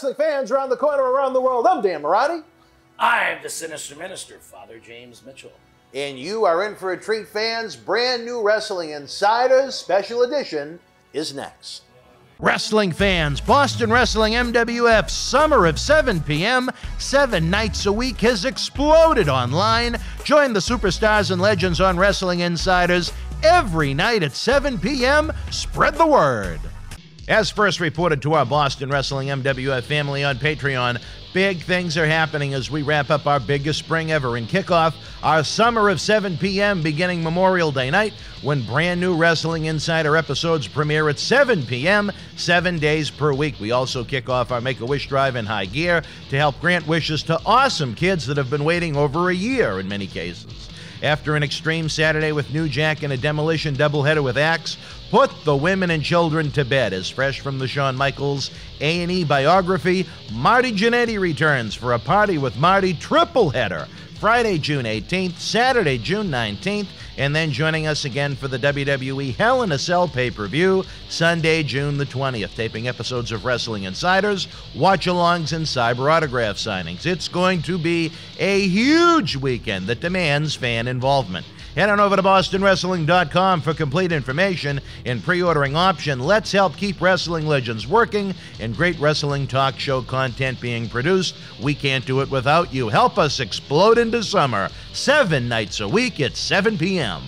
Wrestling fans around the corner, around the world, I'm Dan Marty. I'm the Sinister Minister, Father James Mitchell. And you are in for a treat, fans. Brand new Wrestling Insiders Special Edition is next. Wrestling fans, Boston Wrestling MWF Summer of 7 p.m., 7 nights a week has exploded online. Join the superstars and legends on Wrestling Insiders every night at 7 p.m. Spread the word. As first reported to our Boston Wrestling MWF family on Patreon, big things are happening as we wrap up our biggest spring ever and kick off our Summer of 7 p.m. beginning Memorial Day night, when brand new Wrestling Insider episodes premiere at 7 p.m., 7 days per week. We also kick off our Make-A-Wish drive in high gear to help grant wishes to awesome kids that have been waiting over a year in many cases. After an Extreme Saturday with New Jack and a Demolition doubleheader with Axe, put the women and children to bed. As fresh from the Shawn Michaels A&E biography, Marty Jannetty returns for a Party with Marty tripleheader, Friday, June 18th, Saturday, June 19th, and then joining us again for the WWE Hell in a Cell pay-per-view, Sunday, June the 20th, taping episodes of Wrestling Insiders, watch-alongs, and cyber autograph signings. It's going to be a huge weekend that demands fan involvement. Head on over to BostonWrestling.com for complete information and pre-ordering option. Let's help keep wrestling legends working and great wrestling talk show content being produced. We can't do it without you. Help us explode into summer. 7 nights a week at 7 p.m.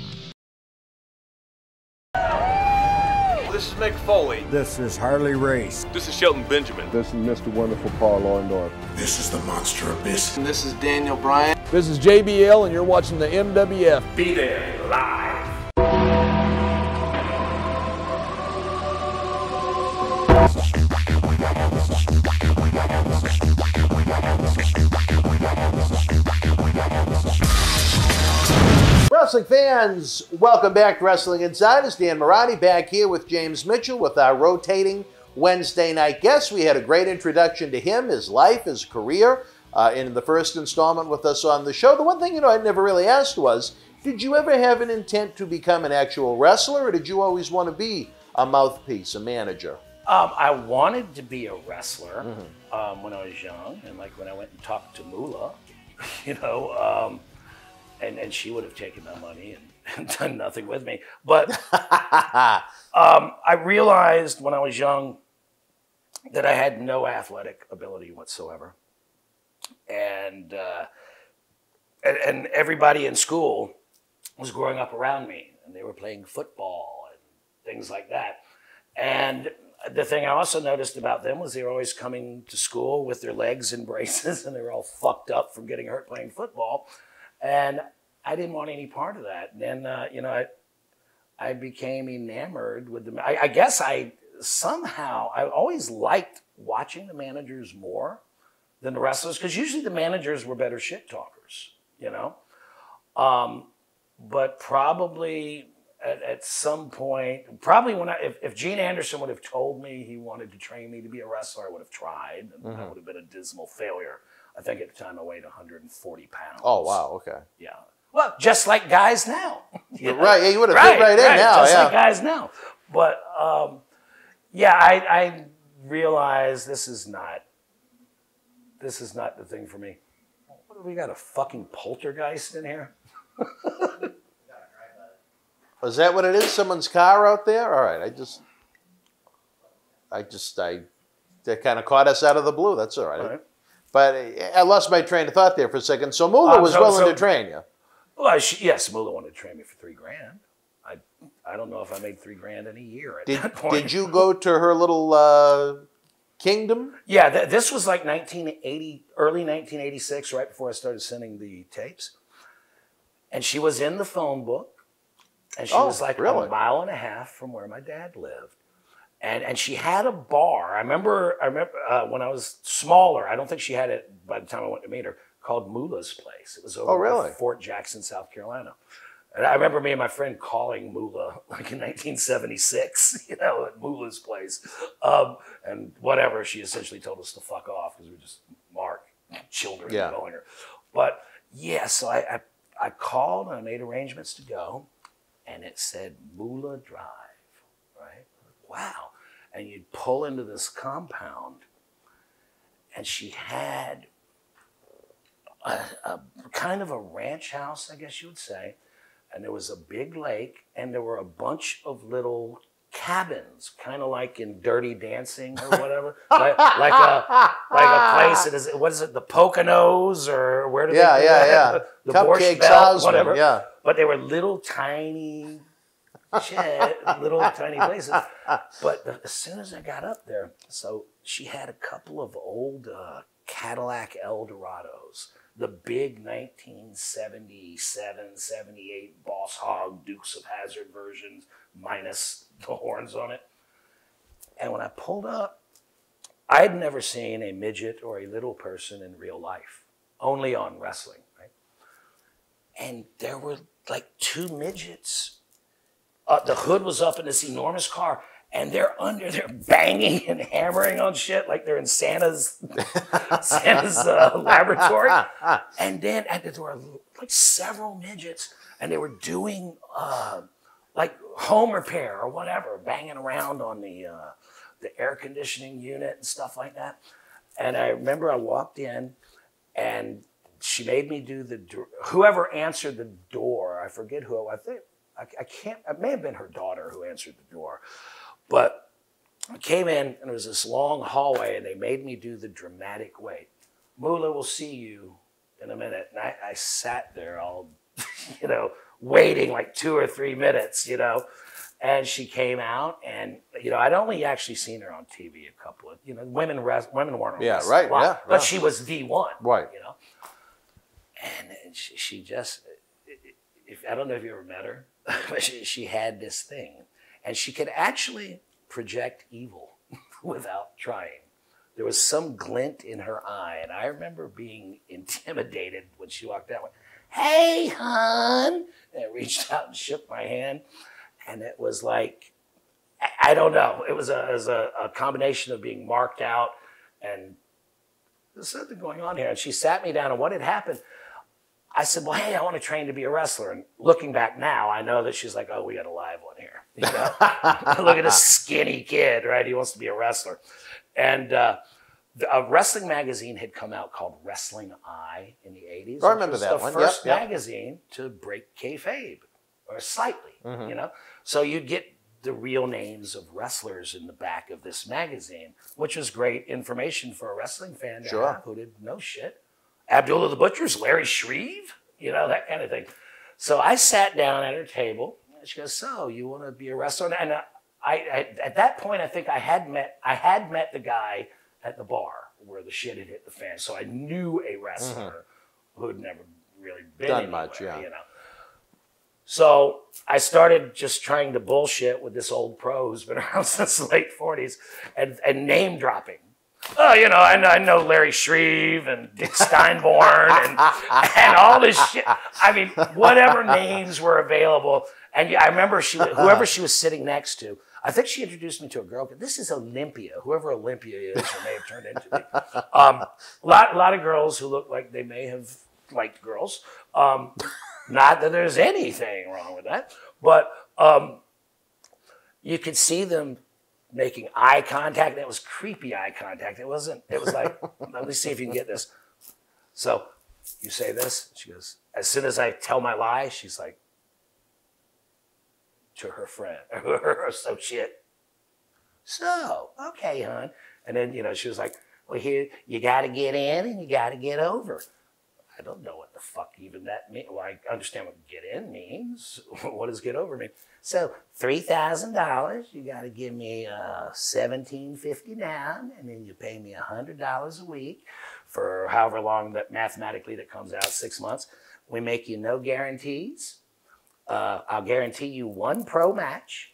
This is Mick Foley. This is Harley Race. This is Shelton Benjamin. This is Mr. Wonderful Paul Orndorff. This is the Monster Abyss. And this is Daniel Bryan. This is JBL, and you're watching the MWF. Be there live. Wrestling fans, welcome back to Wrestling Insiders. Dan Marty back here with James Mitchell with our rotating Wednesday night guest. We had a great introduction to him, his life, his career, in the first installment with us on the show. The one thing, I never really asked was, did you ever have an intent to become an actual wrestler, or did you always want to be a mouthpiece, a manager? I wanted to be a wrestler when I was young, and like when I went and talked to Moolah, and she would have taken my money and done nothing with me. But I realized when I was young that I had no athletic ability whatsoever. And everybody in school was growing up around me, and they were playing football and things like that. And the thing I also noticed about them was they were always coming to school with their legs in braces, and they were all fucked up from getting hurt playing football. And I didn't want any part of that. And then, I became enamored with them. I guess I always liked watching the managers more than the wrestlers, because usually the managers were better shit talkers, But probably at some point, probably if Gene Anderson would have told me he wanted to train me to be a wrestler, I would have tried, and I would have been a dismal failure. I think at the time I weighed 140 pounds. Oh, wow, okay. Yeah. Well, just like guys now. Right, yeah, you would have fit right in now. Just like guys now. But, I realized this is not the thing for me. What do we got, a fucking poltergeist in here? Is that what it is? Someone's car out there? All right, that kind of caught us out of the blue. That's all right. All right. But I lost my train of thought there for a second. So Moolah was willing to train you. Well, yes, Moolah wanted to train me for $3,000. I don't know if I made $3,000 in a year at that point. Did you go to her little kingdom? Yeah, this was like early 1986, right before I started sending the tapes. And she was in the phone book. And she was like really? a mile and a half from where my dad lived. And she had a bar. I remember when I was smaller, I don't think she had it by the time I went to meet her, called Moolah's Place. It was over at Fort Jackson, South Carolina. And I remember me and my friend calling Moolah like in 1976, at Moolah's Place. And whatever, she essentially told us to fuck off because we were just children calling her. But yeah, so I called and I made arrangements to go, and it said Moolah Drive, right? Wow. And you'd pull into this compound, and she had a kind of a ranch house, I guess you would say, and there was a big lake, and there were a bunch of little cabins, kind of like in Dirty Dancing or whatever, like a place. What is it? The Poconos or where do they? Yeah. The Cupcakes Borscht Belt, House, whatever. yeah. But they were little tiny little tiny places. But as soon as I got up there, so she had a couple of old Cadillac Eldorados, the big 1977, 78 Boss Hog Dukes of Hazzard versions, minus the horns on it. And when I pulled up, I had never seen a midget or a little person in real life, only on wrestling, right? And there were like two midgets. The hood was up in this enormous car, and they're under there banging and hammering on shit like they're in Santa's laboratory. And then there were like several midgets, and they were doing like home repair or whatever, banging around on the air conditioning unit and stuff like that. And I remember I walked in, and she made me do whoever answered the door. I forget who. I think I can't. It may have been her daughter who answered the door. But I came in, and there was this long hallway, and they made me do the dramatic wait. Moolah will see you in a minute. And I sat there all, waiting like 2 or 3 minutes, And she came out, and, I'd only actually seen her on TV a couple of, women weren't on Yeah, right, yeah. But she was the one, right. And she just, I don't know if you ever met her, but she had this thing. And she could actually project evil without trying. There was some glint in her eye, and I remember being intimidated when she walked out. Went, "Hey, hon!" And I reached out and shook my hand, and it was like, I don't know. It was a combination of being marked out, and there's something going on here. And she sat me down, and what had happened? I said, "Well, hey, I want to train to be a wrestler." And looking back now, I know that she's like, "Oh, we got a live one here." Look at this skinny kid, right? He wants to be a wrestler. And a wrestling magazine had come out called Wrestling Eye in the 80s. I remember that one. The first magazine to break kayfabe, or slightly, So you'd get the real names of wrestlers in the back of this magazine, which was great information for a wrestling fan to have who didn't know shit. Abdullah the Butcher's Larry Shreve, that kind of thing. So I sat down at her table, and she goes, "So you want to be a wrestler?" And I at that point, I think I had met the guy at the bar where the shit had hit the fan. So I knew a wrestler who had never really been done anywhere, much, yeah. So I started just trying to bullshit with this old pro who's been around since the late 40s and name dropping. Oh, I know Larry Shreve and Dick Steinborn and all this shit. I mean, whatever names were available. And I remember whoever she was sitting next to, I think she introduced me to a girl. This is Olympia, whoever Olympia is, or may have turned into me. A lot of girls who look like they may have liked girls. Not that there's anything wrong with that, but you could see them making eye contact. And it was creepy eye contact. It was like, let me see if you can get this. So you say this. She goes, as soon as I tell my lie, she's like, to her friend, her associate. "So, okay, hon." And then, she was like, "Well, here, you got to get in and you got to get over." I don't know what the fuck even that means. Well, I understand what get in means. What does get over mean? "So, $3,000, you got to give me $1,750 down, and then you pay me $100 a week for however long that mathematically that comes out, 6 months. We make you no guarantees. I'll guarantee you one pro match,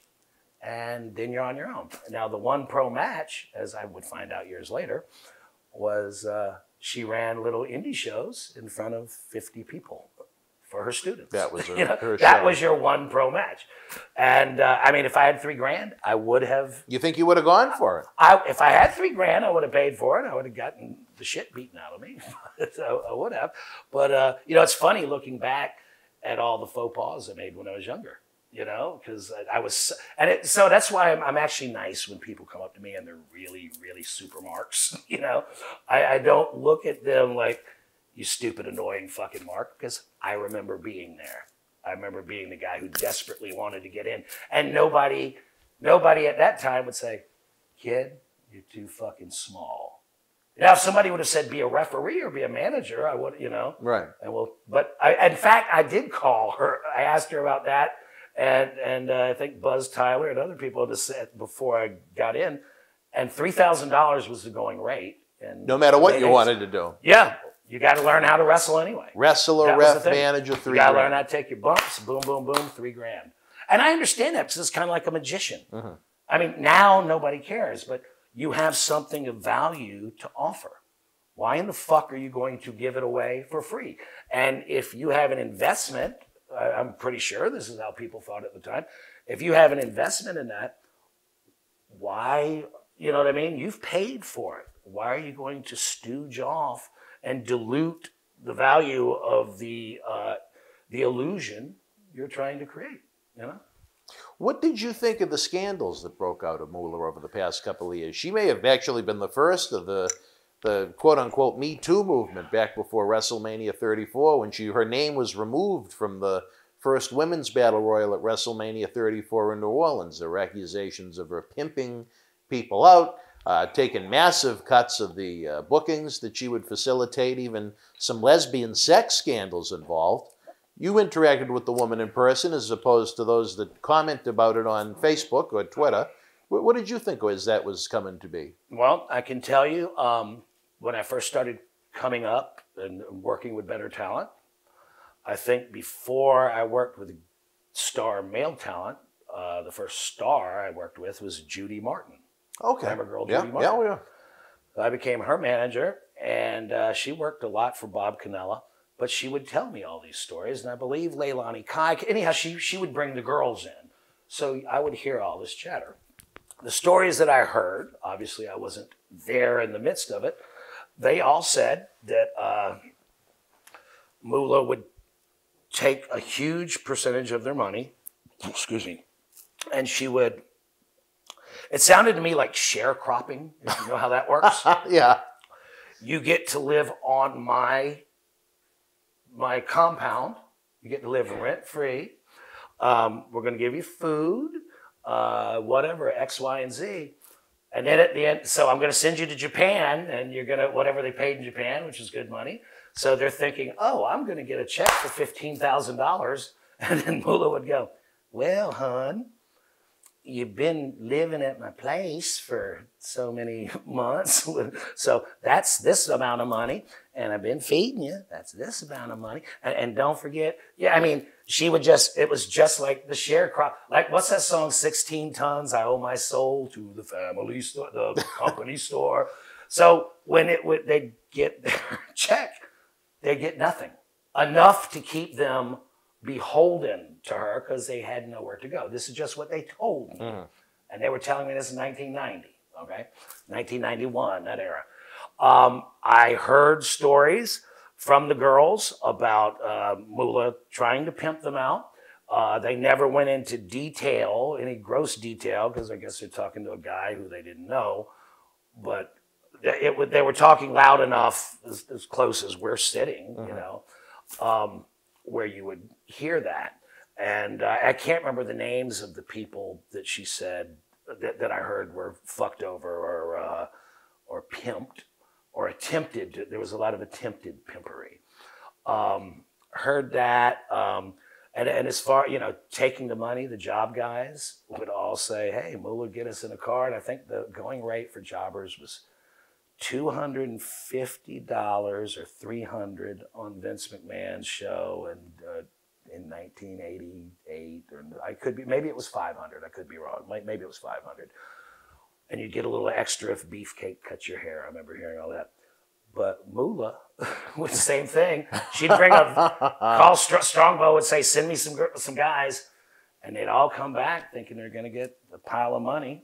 and then you're on your own." Now, the one pro match, as I would find out years later, was she ran little indie shows in front of 50 people for her students. That was her that show. was your one pro match. And I mean, if I had $3,000, I would have. You think you would have gone for it? If I had $3,000, I would have paid for it. I would have gotten the shit beaten out of me. So I would have. But it's funny looking back at all the faux pas I made when I was younger. you know, because I was, so that's why I'm actually nice when people come up to me and they're really, really super marks, you know. I don't look at them like, you stupid, annoying fucking mark, because I remember being there. I remember being the guy who desperately wanted to get in. And nobody at that time would say, kid, you're too fucking small. Now, if somebody would have said, be a referee or be a manager, I would, you know. Right. And in fact, I did call her. I asked her about that. And I think Buzz Tyler and other people had said before I got in. And $3,000 was the going rate. And no matter what you wanted to do. Yeah. You got to learn how to wrestle anyway. Wrestler, ref, manager, $3 grand. You got to learn how to take your bumps. Boom, boom, boom, $3 grand. And I understand that because it's kind of like a magician. Mm-hmm. I mean, now nobody cares, but you have something of value to offer. Why in the fuck are you going to give it away for free? And if you have an investment, I'm pretty sure this is how people thought at the time. If you have an investment in that, why, you know what I mean? You've paid for it. Why are you going to stooge off and dilute the value of the illusion you're trying to create, you know? What did you think of the scandals that broke out of Moolah over the past couple of years? She may have actually been the first of the quote-unquote Me Too movement back before WrestleMania 34 when her name was removed from the first women's battle royal at WrestleMania 34 in New Orleans. There were accusations of her pimping people out, taking massive cuts of the bookings that she would facilitate, even some lesbian sex scandals involved. You interacted with the woman in person as opposed to those that comment about it on Facebook or Twitter. What did you think as that was coming to be? Well, I can tell you, when I first started coming up and working with better talent, I think before I worked with star male talent, the first star I worked with was Judy Martin. Okay. Remember girl Judy Martin? Yeah, yeah. So I became her manager, and she worked a lot for Bob Canella, but she would tell me all these stories, and I believe Leilani Kai, anyhow, she would bring the girls in. So I would hear all this chatter. The stories that I heard, obviously I wasn't there in the midst of it, they all said that Moolah would take a huge percentage of their money, excuse me, and she would, it sounded to me like sharecropping, if you know how that works. Yeah. You get to live on my compound. You get to live rent-free. We're going to give you food, whatever, X, Y, and Z. And then at the end, so I'm going to send you to Japan, and you're going to, whatever they paid in Japan, which is good money. So they're thinking, oh, I'm going to get a check for $15,000. And then Moolah would go, well, hon, you've been living at my place for so many months. So that's this amount of money. And I've been feeding you. That's this amount of money. And don't forget, yeah, I mean, she would just, it was just like the sharecrop. Like, what's that song, 16 tons, I owe my soul to the family store, the company store. So when they'd get their check, they'd get nothing. Enough to keep them beholden to her because they had nowhere to go. This is just what they told me. Mm-hmm. And they were telling me this in 1990, okay? 1991, that era. I heard stories from the girls about Moolah trying to pimp them out. They never went into detail, any gross detail, because I guess they're talking to a guy who they didn't know. But they were talking loud enough, as close as we're sitting, mm-hmm. you know, where you would hear that. And I can't remember the names of the people that she said that I heard were fucked over or pimped or attempted to, there was a lot of attempted pimpery. Heard that. And as far, you know, taking the money, the job guys would all say, hey, Moolah, get us in a car. And I think the going rate for jobbers was $250 or $300 on Vince McMahon's show and in 1988, or I could be, maybe it was 500. I could be wrong. Maybe it was 500. And you'd get a little extra if Beefcake cut your hair. I remember hearing all that. But Moolah was the same thing. She'd bring up, call Strongbow and say, send me some guys. And they'd all come back thinking they're going to get a pile of money.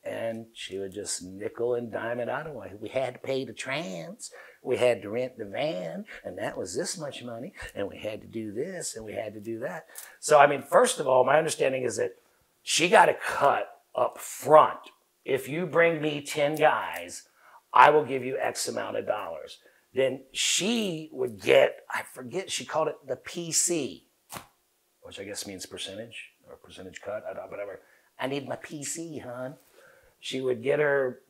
And she would just nickel and dime it out of me. We had to pay the trans. We had to rent the van, and that was this much money. And we had to do this, and we had to do that. So, I mean, first of all, my understanding is that she got a cut up front. If you bring me 10 guys, I will give you X amount of dollars. Then she would get, I forget, she called it the PC, which I guess means percentage or percentage cut, whatever. I need my PC, hon. She would get her,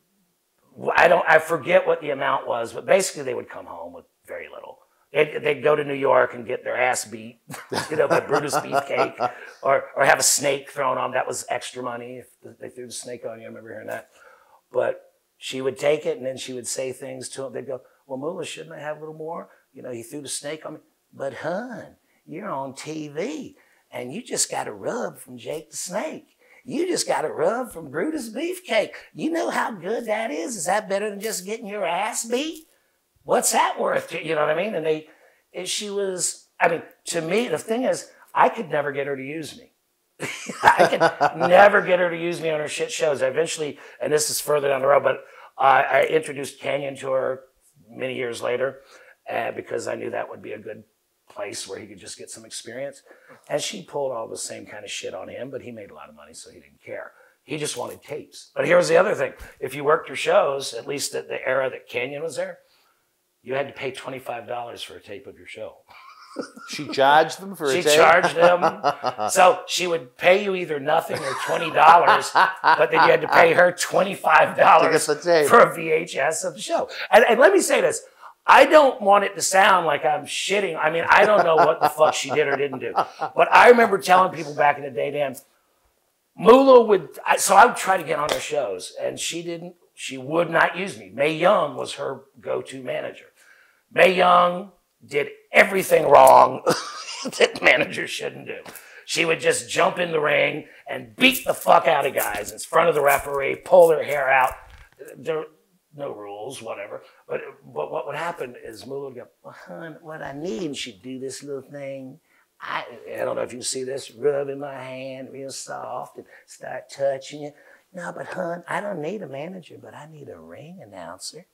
I forget what the amount was, but basically they would come home with very little. They'd go to New York and get their ass beat, by Brutus Beefcake, or have a snake thrown on. That was extra money if they threw the snake on you. I remember hearing that. But she would take it, and then she would say things to him. They'd go, well, Moolah, shouldn't I have a little more? He threw the snake on me. But, hon, you're on TV, and you just got a rub from Jake the Snake. You just got a rub from Brutus Beefcake. You know how good that is? Is that better than just getting your ass beat? What's that worth? You know what I mean? And she was, I mean, to me, the thing is, I could never get her to use me. I could never get her to use me on her shit shows. I eventually, and this is further down the road, but I introduced Canyon to her many years later because I knew that would be a good place where he could just get some experience. And she pulled all the same kind of shit on him, but he made a lot of money, so he didn't care. He just wanted tapes. But here's the other thing. If you worked your shows, at least at the era that Canyon was there, you had to pay $25 for a tape of your show. She charged them for a tape? She charged them. So she would pay you either nothing or $20, but then you had to pay her $25 for a VHS of the show. And let me say this. I don't want it to sound like I'm shitting. I mean, I don't know what the fuck she did or didn't do. But I remember telling people back in the day, Dan, Moolah would, so I would try to get on her shows, and she would not use me. Mae Young was her go-to manager. Mae Young did everything wrong that managers shouldn't do. She would just jump in the ring and beat the fuck out of guys in front of the referee, pull their hair out. No rules, whatever. But what would happen is Moolah would go, well, hon, what I need, and she'd do this little thing. I don't know if you see this, rubbing my hand real soft and start touching you. No, but hon, I don't need a manager, but I need a ring announcer.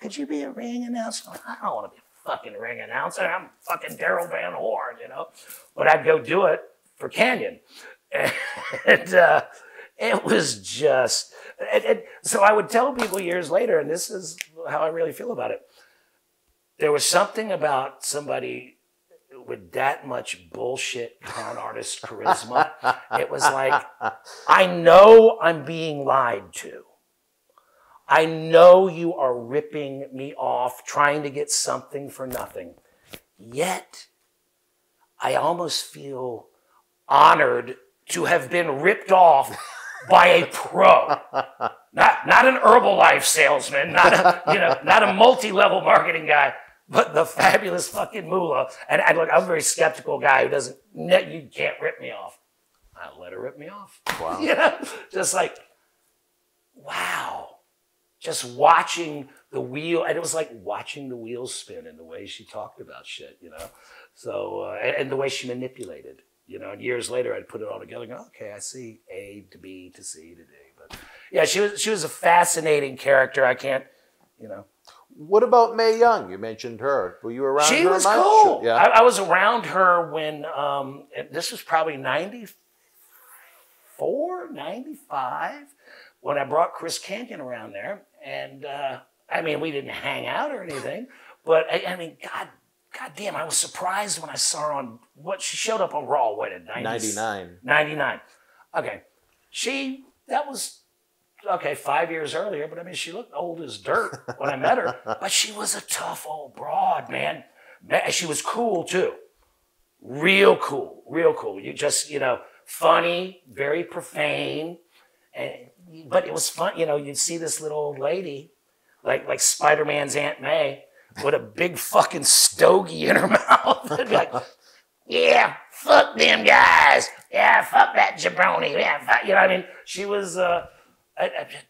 Could you be a ring announcer? I don't want to be a fucking ring announcer. I'm fucking Daryl Van Horn, But I'd go do it for Canyon. And it was just... so I would tell people years later, and this is how I really feel about it. There was something about somebody with that much bullshit con artist charisma. It was like, I know I'm being lied to. I know you are ripping me off, trying to get something for nothing. Yet, I almost feel honored to have been ripped off by a pro, not an Herbalife salesman, not a multi-level marketing guy, but the fabulous fucking Moolah. And look, I'm a very skeptical guy who you can't rip me off. I let her rip me off. Wow. Just like, wow. Just watching the wheel, and it was like watching the wheels spin in the way she talked about shit, So, and the way she manipulated. And years later, I'd put it all together and go, okay, I see A to B to C to D. But yeah, she was a fascinating character. I can't, What about Mae Young? You mentioned her. Were you around her? She was cool. Yeah. I was around her when, this was probably 94, 95, when I brought Chris Canyon around there. And, we didn't hang out or anything, but God damn, I was surprised when I saw her on she showed up on Raw, what, in 99. 99. Okay. That was, 5 years earlier, but she looked old as dirt when I met her. But she was a tough old broad, man. She was cool, too. Real cool. You just, funny, very profane. But it was fun, you'd see this little old lady, like Spider-Man's Aunt May, with a big fucking stogie in her mouth. And be like, yeah, fuck them guys. Yeah, fuck that jabroni. Yeah, fuck, She was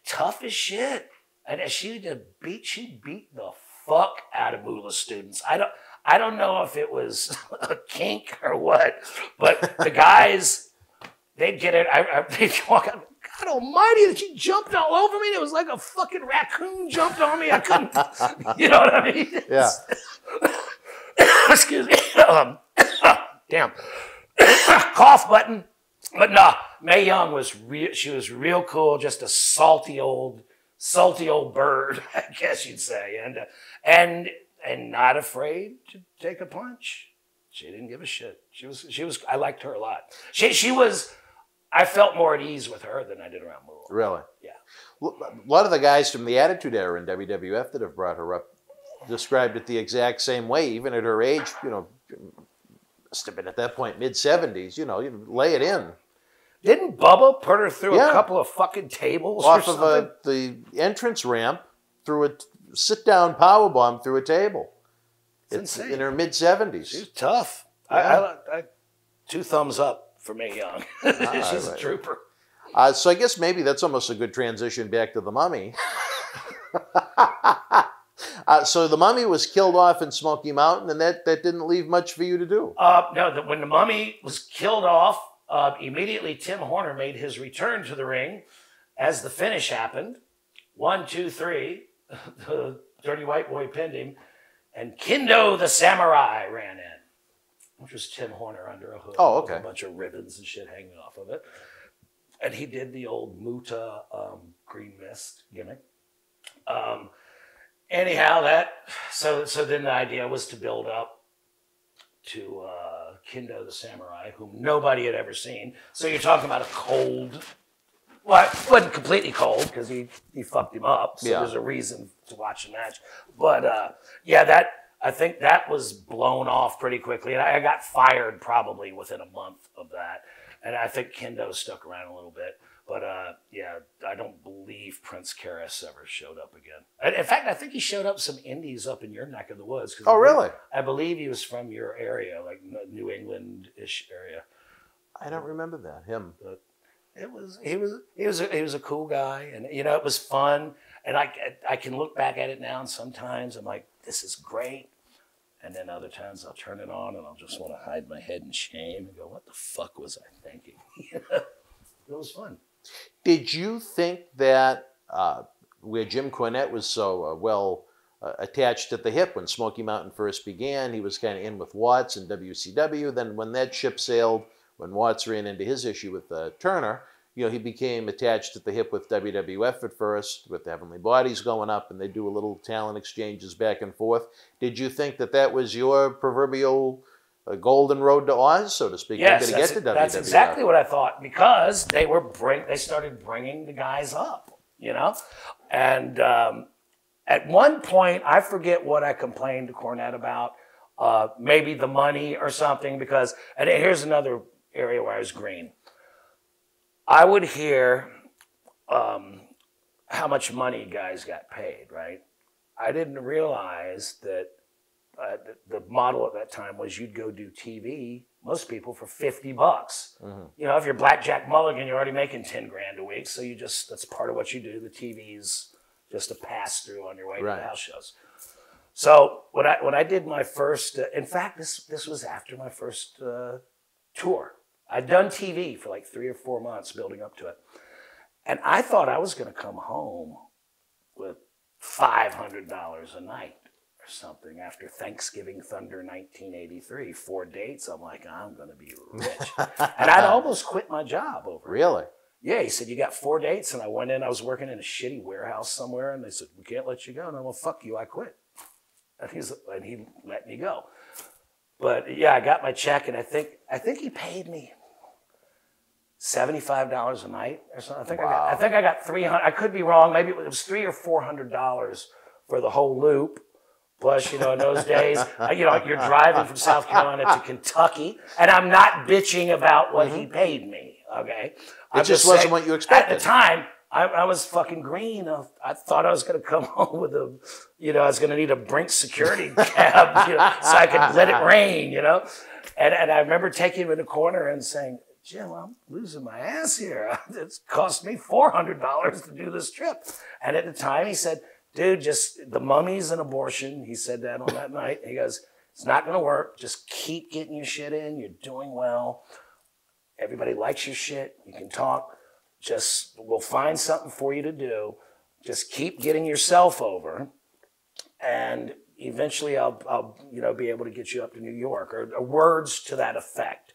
tough as shit. And she beat the fuck out of Moolah students. I don't know if it was a kink or what, but the guys, they'd get it. They'd walk out, God almighty, that she jumped all over me. It was like a fucking raccoon jumped on me. I couldn't, you know what I mean? Yeah. Excuse me. Damn. Cough button. But no, Mae Young was she was real cool, just a salty old bird, I guess you'd say. And not afraid to take a punch. She didn't give a shit. She was I liked her a lot. She was, I felt more at ease with her than I did around Moolah. Really? Yeah. A lot of the guys from the Attitude Era in WWF that have brought her up described it the exact same way, even at her age, you know, must have been at that point mid-70s, you know, you lay it in. Didn't Bubba put her through a couple of fucking tables off or something? of the entrance ramp through a sit-down powerbomb through a table. It's insane. In her mid-70s. She's tough. Yeah. I 2 thumbs up for Mae Young. She's a trooper. So I guess maybe that's almost a good transition back to the Mummy. So the Mummy was killed off in Smoky Mountain, and that didn't leave much for you to do. No, when the Mummy was killed off, immediately Tim Horner made his return to the ring as the finish happened. 1, 2, 3. The Dirty White Boy pinned him. And Kendo the Samurai ran in, which was Tim Horner under a hood. Oh, okay. With a bunch of ribbons and shit hanging off of it. And he did the old Muta green mist gimmick. Anyhow, so then the idea was to build up to Kendo the Samurai, whom nobody had ever seen. So you're talking about a cold, well, it wasn't completely cold because he fucked him up. So there's a reason to watch the match. But I think that was blown off pretty quickly. And I got fired probably within a month of that. And I think Kendo stuck around a little bit. But I don't believe Prince Karras ever showed up again. In fact, I think he showed up some indies up in your neck of the woods. Oh, really? I believe he was from your area, like New England-ish area. I don't remember that, him. But he was a cool guy, and you know, it was fun. And I can look back at it now, and sometimes I'm like, this is great. And then other times I'll turn it on and I'll just want to hide my head in shame and go, what the fuck was I thinking? It was fun. Did you think that where Jim Cornette was so attached at the hip when Smoky Mountain first began, he was kind of in with Watts and WCW. Then when that ship sailed, when Watts ran into his issue with Turner, you know, he became attached at the hip with WWF at first, with the Heavenly Bodies going up, and they do a little talent exchanges back and forth. Did you think that was your proverbial golden road to Oz, so to speak? Yes, to get to WWF? That's exactly what I thought, because they started bringing the guys up, you know? And at one point, I forget what I complained to Cornette about, maybe the money or something, because, and here's another area where I was green. I would hear how much money guys got paid, right? I didn't realize that the model at that time was you'd go do TV, most people for $50. Mm-hmm. You know, if you're Blackjack Mulligan, you're already making 10 grand a week. So that's part of what you do. The TV's just a pass through on your way to the house shows. So when I did my first, in fact, this was after my first tour. I'd done TV for like 3 or 4 months building up to it. And I thought I was going to come home with $500 a night or something after Thanksgiving Thunder 1983. 4 dates. I'm like, I'm going to be rich. And I'd almost quit my job over it. Really? Yeah, he said, you got 4 dates? And I went in, I was working in a shitty warehouse somewhere, and they said, we can't let you go. And I'm like, well, fuck you, I quit. And he let me go. But yeah, I got my check, and I think he paid me $75 a night or something. I think I got $300. I could be wrong. Maybe it was $300 or $400 for the whole loop. Plus, you know, in those days, you know, you're driving from South Carolina to Kentucky, and I'm not bitching about what he paid me. Okay, it just wasn't what you expected at the time. I was fucking green. I thought I was going to come home with I was going to need a Brinks security cab, you know, so I could let it rain, you know. And I remember taking him in the corner and saying, Jim, I'm losing my ass here. It's cost me $400 to do this trip. And at the time he said, dude, just the mummy's an abortion. He said that on that night. He goes, it's not going to work. Just keep getting your shit in. You're doing well. Everybody likes your shit. You can talk. we'll find something for you to do. Just keep getting yourself over, and eventually I'll be able to get you up to New York, or words to that effect.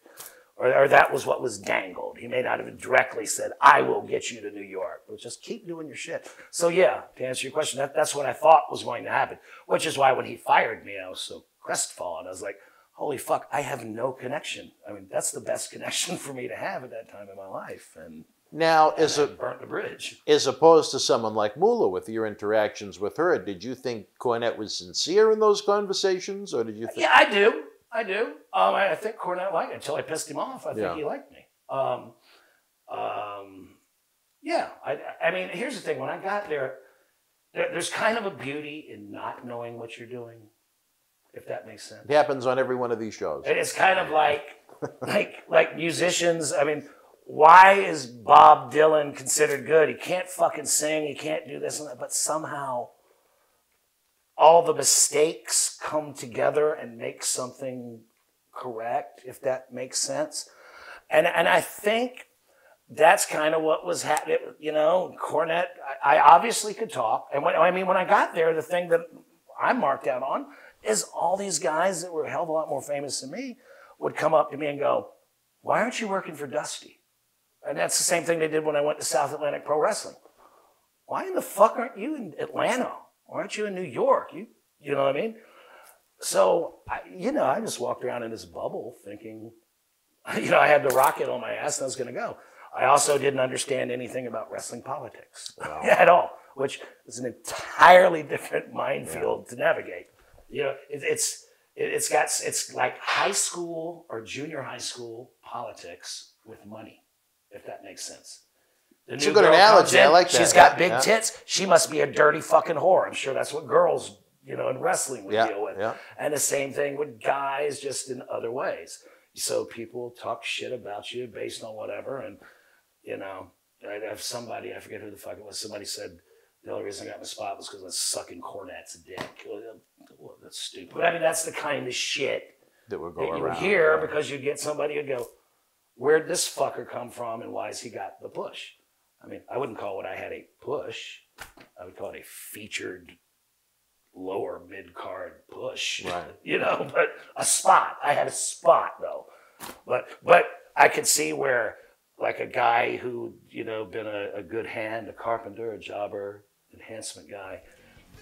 Or that was what was dangled. He may not have directly said, I will get you to New York, but just keep doing your shit. So yeah, to answer your question, that's what I thought was going to happen, which is why when he fired me, I was so crestfallen. I was like, holy fuck, I have no connection. I mean, that's the best connection for me to have at that time in my life. And now, burnt the bridge. As opposed to someone like Moolah, with your interactions with her, did you think Cornette was sincere in those conversations, or did you think... Yeah, I do. I think Cornette liked it until I pissed him off. I think he liked me. Yeah. I mean, here's the thing. When I got there, there's kind of a beauty in not knowing what you're doing, if that makes sense. It happens on every one of these shows. It's kind of like musicians. I mean, why is Bob Dylan considered good? He can't fucking sing. He can't do this and that. But somehow all the mistakes come together and make something correct, if that makes sense. And I think that's kind of what was happening. Cornette, I obviously could talk. And when I got there, the thing that I marked out on is all these guys that were a hell of a lot more famous than me would come up to me and go, why aren't you working for Dusty? And that's the same thing they did when I went to South Atlantic Pro Wrestling. Why in the fuck aren't you in Atlanta? Why aren't you in New York? You know what I mean? So, I just walked around in this bubble thinking, I had the rocket on my ass and I was going to go. I also didn't understand anything about wrestling politics at all, which is an entirely different minefield to navigate. It's like high school or junior high school politics with money, if that makes sense. It's a good analogy. I like that. She's got big tits. She must be a dirty fucking whore. I'm sure that's what girls, in wrestling would deal with. Yeah. And the same thing with guys, just in other ways. So people talk shit about you based on whatever. And, I have somebody, I forget who the fuck it was, somebody said the only reason I got my spot was because I was sucking Cornette's dick. Well, that's stupid. But I mean, that's the kind of shit that would go around. You would hear because you get somebody who'd go, where'd this fucker come from and why has he got the push? I mean, I wouldn't call what I had a push. I would call it a featured lower mid-card push. Right. But a spot. I had a spot, though. But I could see where, like a guy who, been a good hand, a carpenter, a jobber, enhancement guy,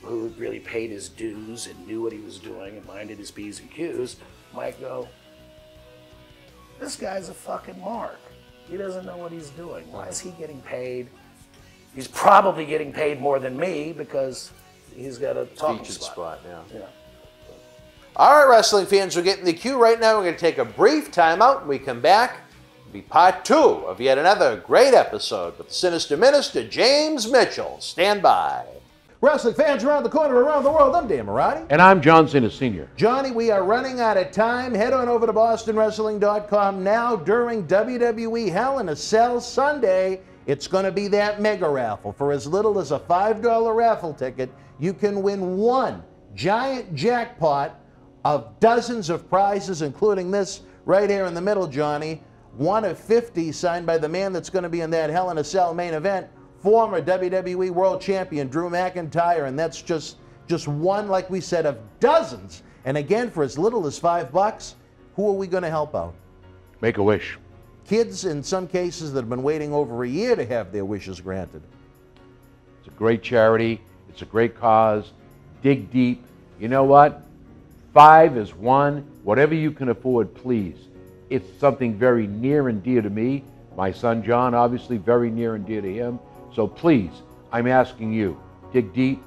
who really paid his dues and knew what he was doing and minded his P's and Q's, might go, this guy's a fucking mark. He doesn't know what he's doing. Why is he getting paid? He's probably getting paid more than me because he's got a talking spot. Yeah. All right, wrestling fans, we're getting the cue right now. We're going to take a brief timeout. When we come back, it'll be part 2 of yet another great episode with Sinister Minister James Mitchell. Stand by. Wrestling fans around the corner, around the world, I'm Dan Marty. And I'm John Cena Sr. Johnny, we are running out of time. Head on over to BostonWrestling.com now. During WWE Hell in a Cell Sunday, it's going to be that mega raffle. For as little as a $5 raffle ticket, you can win one giant jackpot of dozens of prizes, including this right here in the middle, Johnny. One of 50 signed by the man that's going to be in that Hell in a Cell main event, former WWE World Champion Drew McIntyre, and that's just one, like we said, of dozens. And again, for as little as $5, who are we going to help out? Make a wish. Kids, in some cases, that have been waiting over a year to have their wishes granted. It's a great charity. It's a great cause. Dig deep. You know what? 5 is 1. Whatever you can afford, please. It's something very near and dear to me. My son John, obviously, very near and dear to him. So please, I'm asking you, dig deep,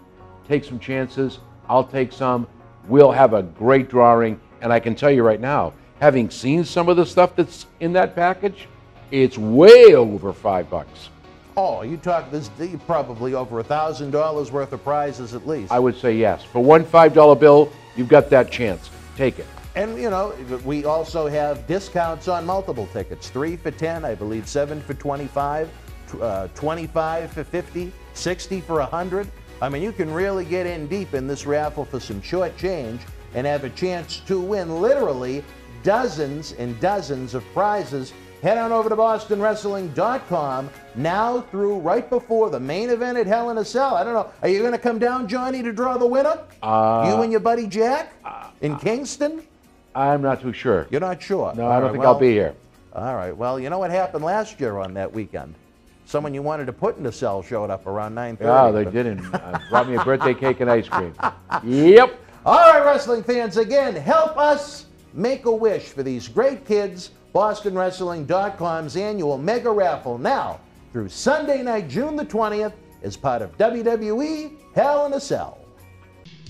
take some chances. I'll take some. We'll have a great drawing. And I can tell you right now, having seen some of the stuff that's in that package, it's way over $5. Oh, you talk this probably over $1,000 worth of prizes at least. I would say yes. For one $5 bill, you've got that chance. Take it. And, we also have discounts on multiple tickets. 3 for $10, I believe 7 for $25, 25 for $50, 60 for $100. I mean, you can really get in deep in this raffle for some short change and have a chance to win literally dozens and dozens of prizes Head on over to BostonWrestling.com now through right before the main event at Hell in a Cell. I don't know. Are you going to come down, Johnny, to draw the winner? You and your buddy Jack in Kingston? I'm not too sure. You're not sure? No, I don't think I'll be here. All right. Well, you know what happened last year on that weekend? Someone you wanted to put in the cell showed up around 9:30. Oh, they didn't. Brought me a birthday cake and ice cream. Yep. All right, wrestling fans, again, help us make a wish for these great kids. BostonWrestling.com's annual mega raffle now through Sunday night, June the 20th, is part of WWE Hell in a Cell.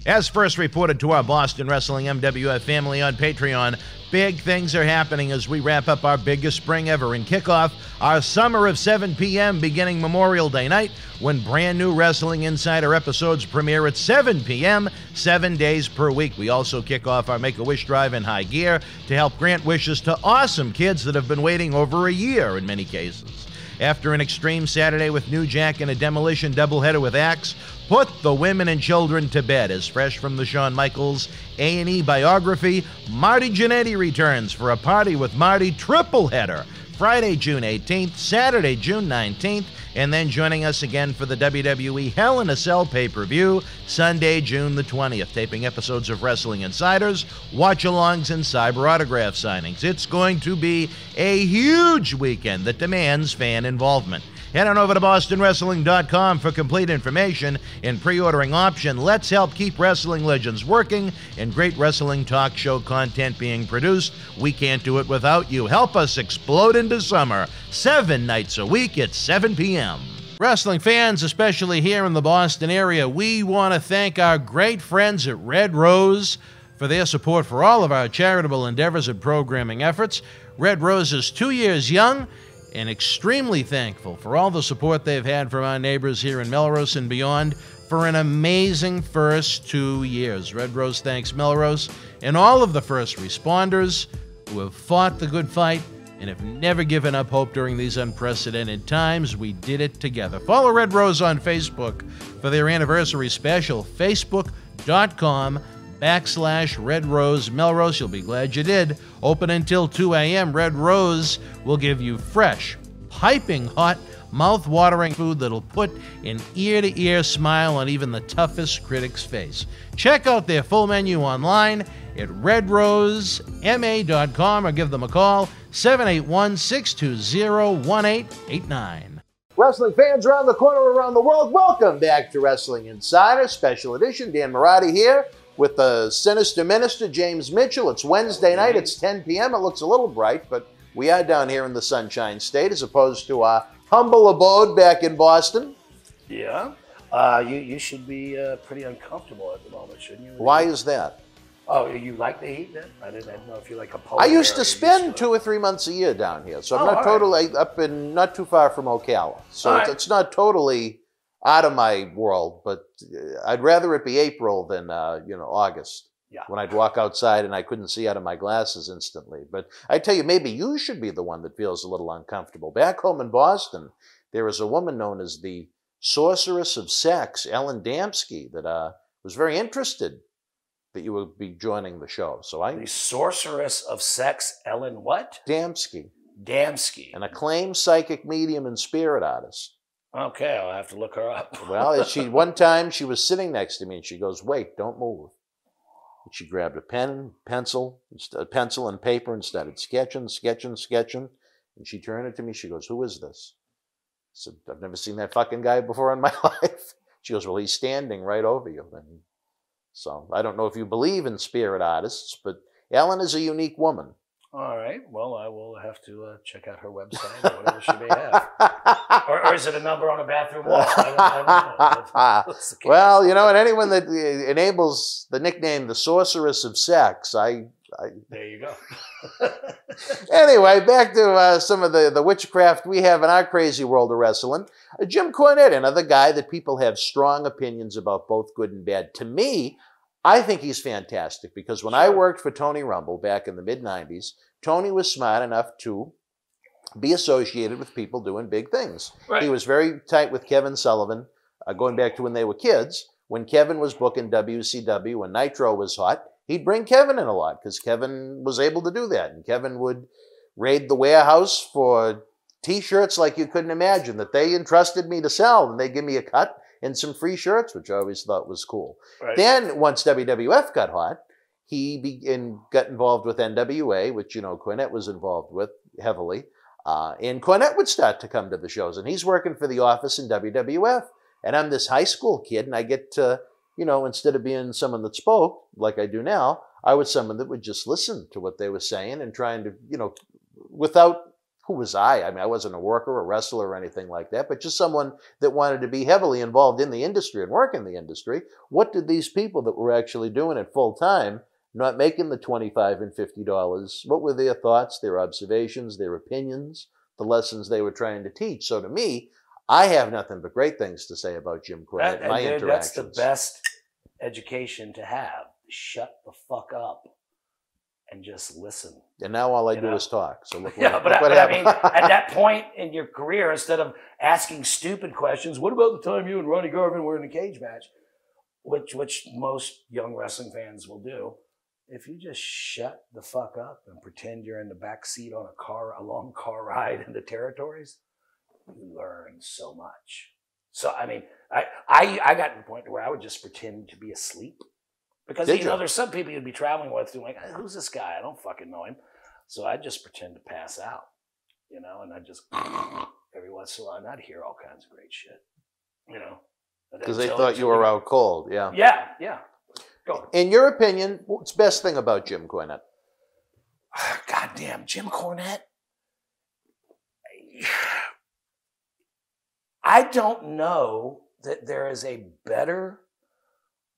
As first reported to our Boston Wrestling MWF family on Patreon, big things are happening as we wrap up our biggest spring ever and kick off our summer of 7 p.m. beginning Memorial Day night, when brand new Wrestling Insider episodes premiere at 7 p.m. 7 days per week. We also kick off our Make-A-Wish drive in high gear to help grant wishes to awesome kids that have been waiting over a year in many cases. After an Extreme Saturday with New Jack and a Demolition doubleheader with Axe, put the women and children to bed. As fresh from the Shawn Michaels A&E biography, Marty Jannetty returns for a Party with Marty tripleheader, Friday, June 18th, Saturday, June 19th, and then joining us again for the WWE Hell in a Cell pay-per-view, Sunday, June the 20th, taping episodes of Wrestling Insiders, watch-alongs, and cyber autograph signings. It's going to be a huge weekend that demands fan involvement. Head on over to BostonWrestling.com for complete information and pre-ordering option. Let's help keep wrestling legends working and great wrestling talk show content being produced. We can't do it without you. Help us explode into summer, 7 nights a week at 7 p.m. Wrestling fans, especially here in the Boston area, we want to thank our great friends at Red Rose for their support for all of our charitable endeavors and programming efforts. Red Rose is 2 years young and extremely thankful for all the support they've had from our neighbors here in Melrose and beyond for an amazing first 2 years. Red Rose thanks Melrose and all of the first responders who have fought the good fight and have never given up hope during these unprecedented times. We did it together. Follow Red Rose on Facebook for their anniversary special, facebook.com/Red Rose Melrose. You'll be glad you did. Open until 2 a.m. Red Rose will give you fresh, piping hot, mouth-watering food that'll put an ear-to-ear smile on even the toughest critic's face. Check out their full menu online at redrosema.com or give them a call, 781-620-1889. Wrestling fans around the corner, around the world, welcome back to Wrestling Insider Special Edition. Dan Marty here with the Sinister Minister, James Mitchell. It's Wednesday night. It's 10 p.m. It looks a little bright, but we are down here in the Sunshine State as opposed to our humble abode back in Boston. Yeah. You should be pretty uncomfortable at the moment, shouldn't you? Why is that? Oh, you like the heat then? I didn't know if you like a polar. I used to spend 2 or 3 months a year down here, so I'm not totally up in, not too far from Ocala. So it's not totally out of my world, but I'd rather it be April than August. Yeah. When I'd walk outside and I couldn't see out of my glasses instantly. But I tell you, maybe you should be the one that feels a little uncomfortable. Back home in Boston, there is a woman known as the Sorceress of Sex, Ellen Damsky, that was very interested that you would be joining the show. So The Sorceress of Sex, Ellen what? Damsky. Damsky. An acclaimed psychic medium and spirit artist. Okay, I'll have to look her up. Well, one time she was sitting next to me and she goes, "Wait, don't move." And she grabbed a pencil and paper and started sketching. And she turned it to me. She goes, "Who is this?" I said, "I've never seen that fucking guy before in my life." She goes, "Well, he's standing right over you." And so I don't know if you believe in spirit artists, but Ellen is a unique woman. All right. Well, I will have to check out her website or whatever she may have. or is it a number on a bathroom wall? I don't know. Well, and anyone that enables the nickname the Sorceress of Sex, there you go. Anyway, back to some of the witchcraft we have in our crazy world of wrestling. Jim Cornette, another guy that people have strong opinions about, both good and bad. To me, I think he's fantastic because when I worked for Tony Rumble back in the mid-'90s, Tony was smart enough to be associated with people doing big things. Right. He was very tight with Kevin Sullivan, going back to when they were kids. When Kevin was booking WCW, when Nitro was hot, he'd bring Kevin in a lot because Kevin was able to do that. And Kevin would raid the warehouse for T-shirts like you couldn't imagine that they entrusted me to sell, and they give me a cut and some free shirts, which I always thought was cool. Right. Then once WWF got hot, he got involved with NWA, which, you know, Cornette was involved with heavily. And Cornette would start to come to the shows, and he's working for the office in WWF. And I'm this high school kid, and I get to, you know, instead of being someone that spoke like I do now, I was someone that would just listen to what they were saying and trying to, you know, without, who was I? I mean, I wasn't a worker, a wrestler, or anything like that, but just someone that wanted to be heavily involved in the industry and work in the industry. What did these people that were actually doing it full time, not making the $25 and $50, what were their thoughts, their observations, their opinions, the lessons they were trying to teach? So to me, I have nothing but great things to say about Jim Cornette, my interactions. That's the best education to have. Shut the fuck up and just listen. And now all I do is talk. So look yeah, what, but, look what I happened. mean, at that point in your career, instead of asking stupid questions, what about the time you and Ronnie Garvin were in a cage match, which most young wrestling fans will do, if you just shut the fuck up and pretend you're in the back seat on a long car ride in the territories, you learn so much. So, I mean, I got to the point where I would just pretend to be asleep. Because, you know, there's some people you'd be traveling with who are like, who's this guy? I don't fucking know him. So I'd just pretend to pass out, you know, and I'd just, every once in a while, and I'd hear all kinds of great shit, you know. Because they thought you were out cold, yeah. Yeah. Go. In your opinion, what's the best thing about Jim Cornette? Goddamn, Jim Cornette. I don't know that there is a better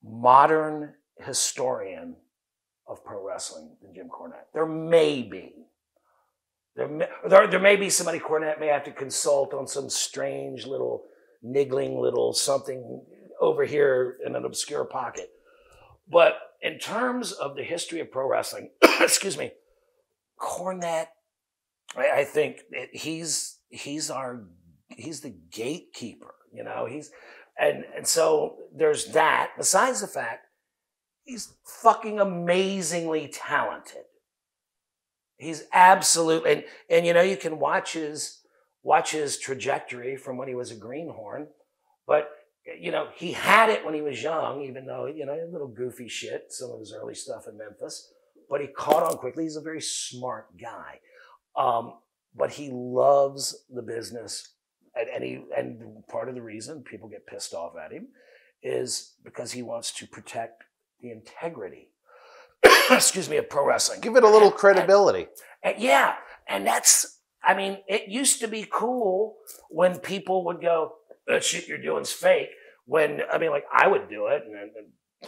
modern historian of pro wrestling than Jim Cornette. There may be. There may be somebody Cornette may have to consult on some strange little niggling little something over here in an obscure pocket. But in terms of the history of pro wrestling, excuse me, Cornette, I think he's the gatekeeper, you know, and so there's that. Besides the fact, he's fucking amazingly talented. He's absolute, and you know, you can watch his trajectory from when he was a greenhorn, but you know, he had it when he was young, even though, you know, a little goofy shit, some of his early stuff in Memphis, but he caught on quickly. He's a very smart guy. But he loves the business. And part of the reason people get pissed off at him is because he wants to protect the integrity, excuse me, of pro wrestling. Give it a little credibility. Yeah. And that's, I mean, it used to be cool when people would go, that shit you're doing is fake. When, I mean, like, I would do it and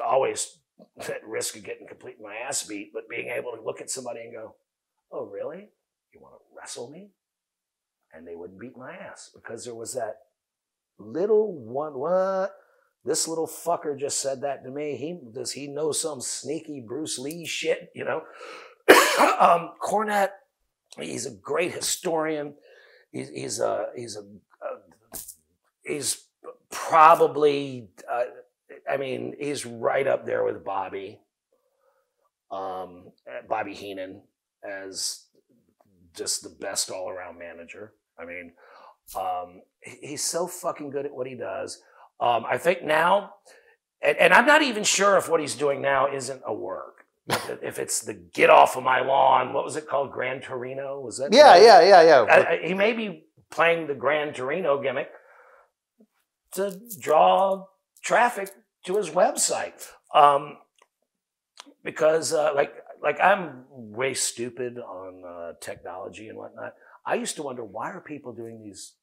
always at risk of getting completely my ass beat, but being able to look at somebody and go, oh, really? You want to wrestle me? And they wouldn't beat my ass because there was that little one, what? This little fucker just said that to me. Does he know some sneaky Bruce Lee shit, you know? Cornette, he's a great historian. He's probably, I mean, he's right up there with Bobby Heenan as just the best all-around manager. I mean, he's so fucking good at what he does. I think now, and I'm not even sure if what he's doing now isn't a work. If it's the get off of my lawn, what was it called? Gran Torino? Was that? Yeah. He may be playing the Gran Torino gimmick to draw traffic to his website. Because like I'm way stupid on technology and whatnot. I used to wonder, why are people doing these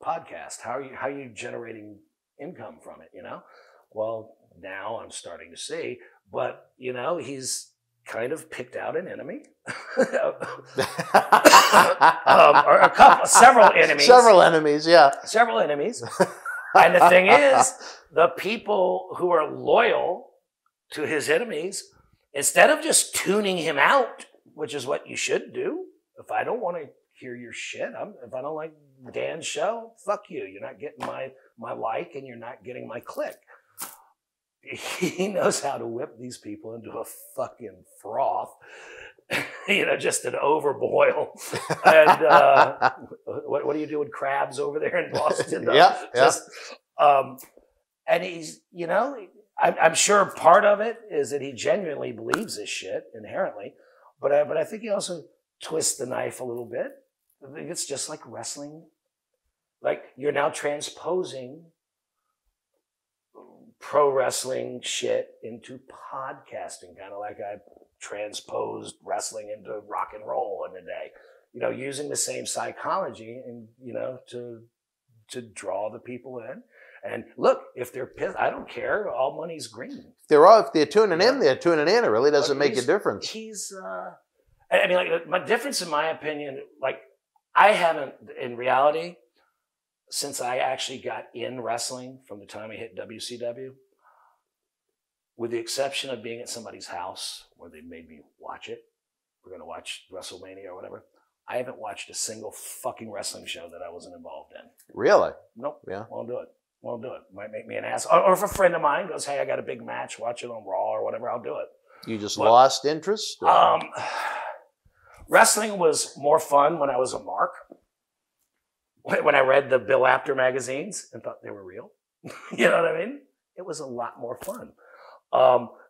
podcasts? How are you generating income from it, you know? Well, now I'm starting to see, but you know, he's kind of picked out an enemy. Or several enemies. Several enemies, yeah. Several enemies. And the thing is, the people who are loyal to his enemies, instead of just tuning him out, which is what you should do, if I don't want to hear your shit, if I don't like Dan's show, fuck you. You're not getting my like, and you're not getting my click. He knows how to whip these people into a fucking froth just an overboil. And what do you do with crabs over there in Boston? And he's, I'm sure part of it is that he genuinely believes this shit inherently, but I think he also twists the knife a little bit. I think it's just like wrestling. Like you're now transposing pro wrestling shit into podcasting, kind of like I transposed wrestling into rock and roll in a day. Using the same psychology and to draw the people in. And look, if they're pissed, I don't care. All money's green. If they're tuning in, they're tuning in. It really doesn't make a difference. My difference in my opinion, like I haven't, in reality, since I actually got in wrestling from the time I hit WCW, with the exception of being at somebody's house where they made me watch it, we're going to watch WrestleMania or whatever, I haven't watched a single fucking wrestling show that I wasn't involved in. Really? Nope. Yeah. Won't do it. Might make me an ass. Or if a friend of mine goes, hey, I got a big match, watch it on Raw or whatever, I'll do it. You just lost interest? Wrestling was more fun when I was a mark. When I read the Bill Apter magazines and thought they were real. You know what I mean? It was a lot more fun.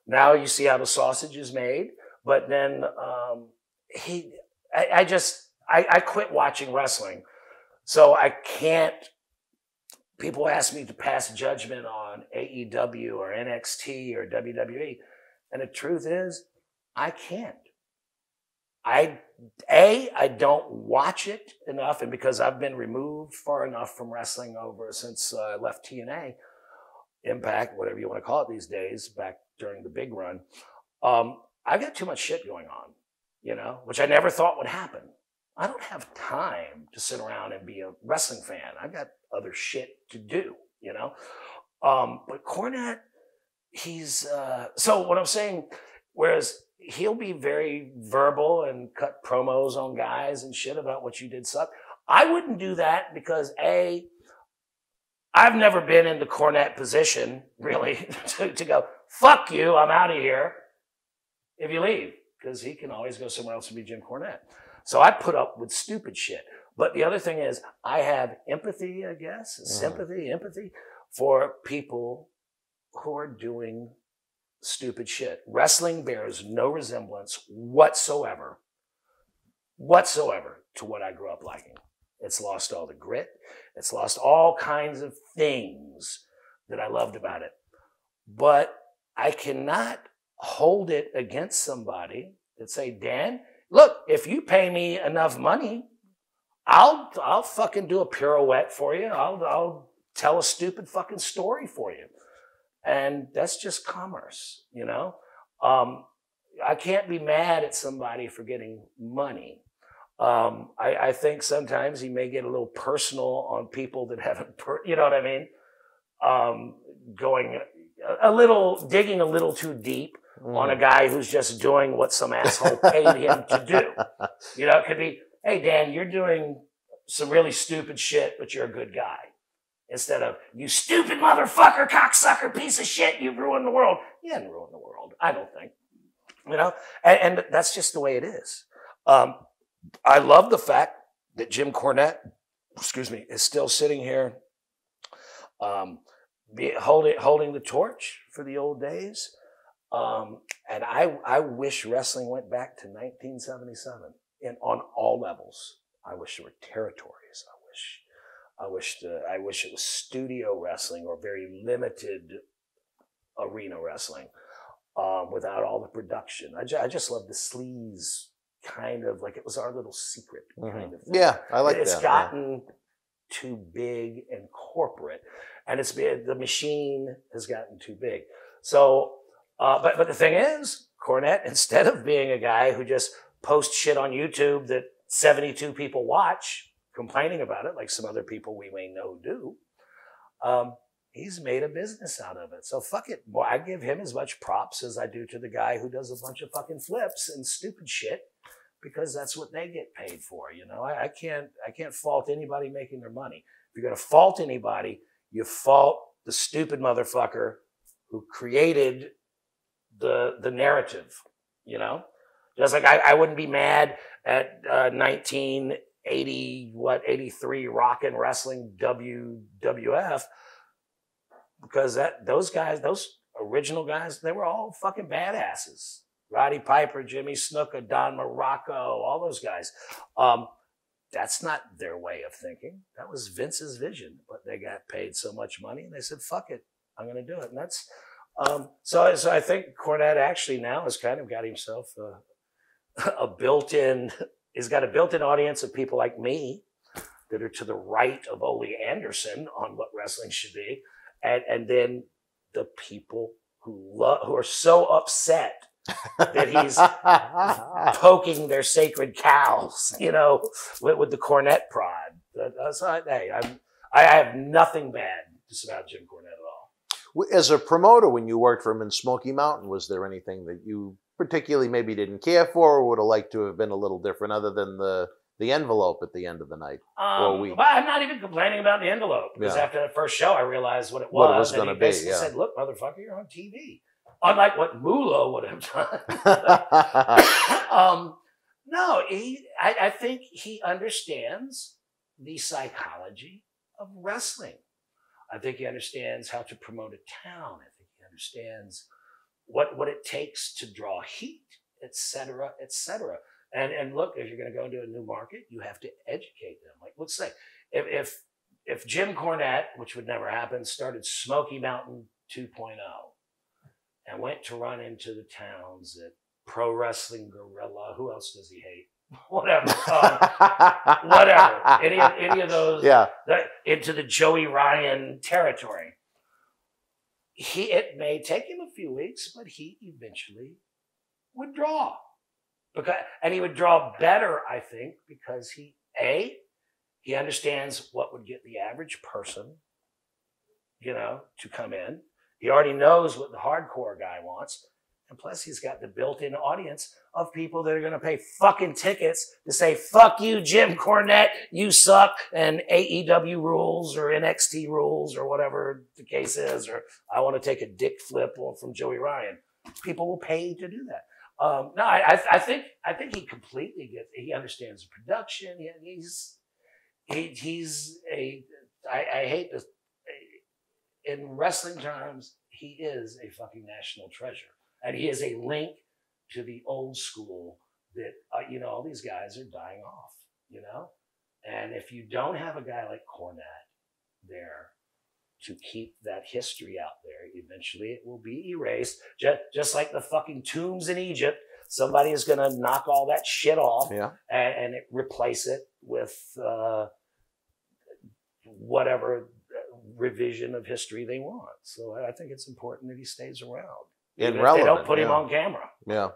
Now you see how the sausage is made, but then I quit watching wrestling. So I can't, people ask me to pass judgment on AEW or NXT or WWE. And the truth is, I can't. I don't watch it enough, and because I've been removed far enough from wrestling since I left TNA, Impact, whatever you want to call it these days, back during the big run, I got too much shit going on, which I never thought would happen. I don't have time to sit around and be a wrestling fan. I got other shit to do, But Cornette, he's, so what I'm saying, whereas he'll be very verbal and cut promos on guys and shit about what you did suck. I wouldn't do that because I've never been in the Cornette position, really, to go, fuck you, I'm out of here if you leave, because he can always go somewhere else and be Jim Cornette. So I put up with stupid shit. But the other thing is, I have empathy, I guess, empathy for people who are doing stupid shit. Wrestling bears no resemblance whatsoever to what I grew up liking. It's lost all the grit. It's lost all kinds of things that I loved about it. But I cannot hold it against somebody that say, Dan, look, if you pay me enough money, I'll fucking do a pirouette for you. I'll tell a stupid fucking story for you. And that's just commerce, I can't be mad at somebody for getting money. I think sometimes he may get a little personal on people that haven't, you know what I mean? Going digging a little too deep on a guy who's just doing what some asshole paid him to do. It could be, hey, Dan, you're doing some really stupid shit, but you're a good guy. Instead of, you stupid motherfucker, cocksucker, piece of shit, you've ruined the world. You haven't ruined the world, I don't think. And that's just the way it is. I love the fact that Jim Cornette, is still sitting here holding the torch for the old days. And I wish wrestling went back to 1977 on all levels. I wish there were territories. I wish it was studio wrestling or very limited arena wrestling without all the production. I just love the sleaze kind of, like it was our little secret kind of thing. Yeah, I like that. It's gotten too big and corporate, and the machine has gotten too big. So, but the thing is, Cornette, instead of being a guy who just posts shit on YouTube that 72 people watch, complaining about it like some other people we may know do, he's made a business out of it. So fuck it. Well, I give him as much props as I do to the guy who does a bunch of fucking flips and stupid shit, because that's what they get paid for. I can't fault anybody making their money. If you're going to fault anybody, you fault the stupid motherfucker who created the narrative. Just like I wouldn't be mad at 1983 Rockin' Wrestling WWF because those original guys, they were all fucking badasses. Roddy Piper, Jimmy Snuka, Don Morocco, all those guys. That's not their way of thinking. That was Vince's vision, but they got paid so much money and they said, fuck it, I'm going to do it. And that's, so I think Cornette actually now has kind of got himself he's got a built-in audience of people like me that are to the right of Ole Anderson on what wrestling should be. And then the people who are so upset that he's poking their sacred cows, with the Cornette prod. I have nothing bad just about Jim Cornette at all. As a promoter, when you worked for him in Smoky Mountain, was there anything that you particularly maybe didn't care for or would have liked to have been a little different other than the envelope at the end of the night or week? But I'm not even complaining about the envelope because after that first show, I realized what it was going to be. He said, look, motherfucker, you're on TV. Unlike what Moolah would have done. No, I think he understands the psychology of wrestling. I think he understands how to promote a town. I think he understands what it takes to draw heat, et cetera, et cetera. And look, if you're going to go into a new market, you have to educate them. Like, let's say, if Jim Cornette, which would never happen, started Smoky Mountain 2.0 and went to run into the towns at Pro Wrestling Guerrilla, who else does he hate? Whatever. Whatever. Any of those. Yeah. Into the Joey Ryan territory. It may take him a few weeks, but he eventually would draw. And he would draw better, I think, because he understands what would get the average person, to come in. He already knows what the hardcore guy wants. And plus, he's got the built-in audience of people that are going to pay fucking tickets to say, fuck you, Jim Cornette, you suck, and AEW rules or NXT rules or whatever the case is, or I want to take a dick flip from Joey Ryan. People will pay to do that. No, I think he completely gets it. He understands the production. I hate this. In wrestling terms, he is a fucking national treasure. And he is a link to the old school that, all these guys are dying off, And if you don't have a guy like Cornette there to keep that history out there, eventually it will be erased. Just like the fucking tombs in Egypt, somebody is going to knock all that shit off and replace it with whatever revision of history they want. So I think it's important that he stays around. And they don't put him on camera. Yeah.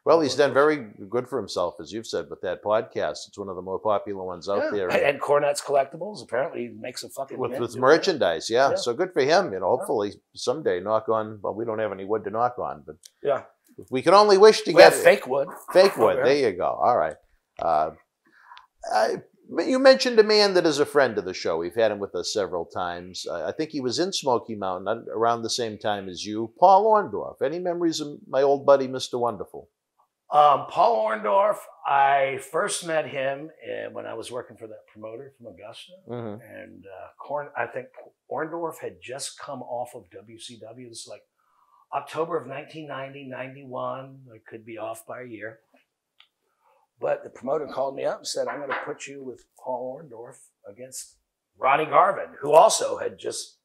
Well, he's done very good for himself, as you've said, with that podcast. It's one of the more popular ones out there. And Cornette's Collectibles apparently makes a fucking with merchandise, yeah. So good for him. Hopefully someday, knock on. Well, we don't have any wood to knock on, but we can only wish to get fake wood. Fake wood. There you go. All right. You mentioned a man that is a friend of the show. We've had him with us several times. I think he was in Smoky Mountain around the same time as you. Paul Orndorff. Any memories of my old buddy, Mr. Wonderful? Paul Orndorff, I first met him when I was working for that promoter from Augusta. Mm-hmm. And I think Orndorff had just come off of WCW. This is like October of 1990, 91. I could be off by a year. But the promoter called me up and said, I'm going to put you with Paul Orndorff against Ronnie Garvin, who also had just,